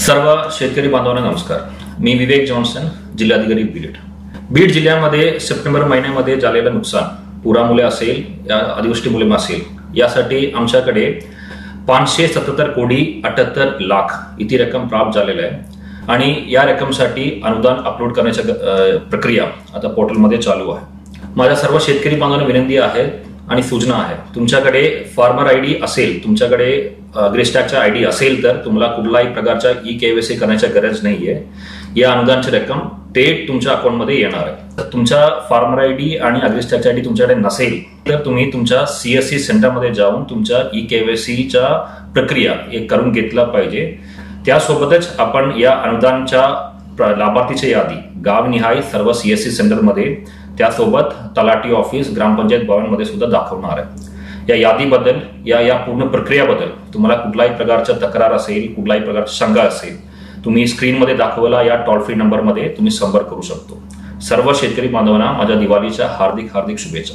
सर्व शेतकरी बांधवांना नमस्कार। मी विवेक जॉन्सन, जिल्हाधिकारी बीड। बीड जिल्ह्यामध्ये सप्टेंबर महिन्यामध्ये झालेलं नुकसान पुरामुळे असेल या अतिवृष्टीमुळे असेल यासाठी आमच्याकडे 577,78,00,000 इतकी रक्कम प्राप्त झालेली आहे आणि या रक्कमसाठी अनुदान अपलोड करण्याची प्रक्रिया आता पोर्टलमध्ये चालू आहे। माझ्या सर्व शेतकरी बांधवांना विनंती आहे आणि सूचना आहे, तुमच्याकडे फार्मर आयडी असेल, तुमच्याकडे ग्रेस्टॅकचा आयडी असेल तर तुम्हाला कुठल्याही प्रकारचा ई-केवायसी करण्याची गरज नाहीये। या अनुदानाची रक्कम थेट तुमच्या अकाउंटमध्ये येणार आहे। तुमचा फार्मर आयडी आणि अग्रिस्टॅकचा आयडी तुमच्याकडे नसेल तर तुम्ही तुमच्या सीएससी सेंटरमध्ये जाऊन तुमच्या ई-केवायसीच्या प्रक्रिया करून घेतला पाहिजे। त्यासोबतच आपण या अनुदानाच्या लाभार्थीची यादी गावनिहाय सर्व सीएससी सेंटरमध्ये त्यासोबत तलाठी ऑफिस ग्रामपंचायत भवनमध्ये सुद्धा दाखवणार आहे। या यादीबद्दल या पूर्ण प्रक्रियेबद्दल तुम्हाला कुठल्याही प्रकारचा तक्रार असेल, कुठल्याही प्रकारची शंका असेल, तुम्ही स्क्रीनमध्ये दाखवलेला या टोल फ्री नंबरमध्ये तुम्ही संपर्क करू शकतो। सर्व शेतकरी बांधवांना माझ्या दिवाळीच्या हार्दिक शुभेच्छा।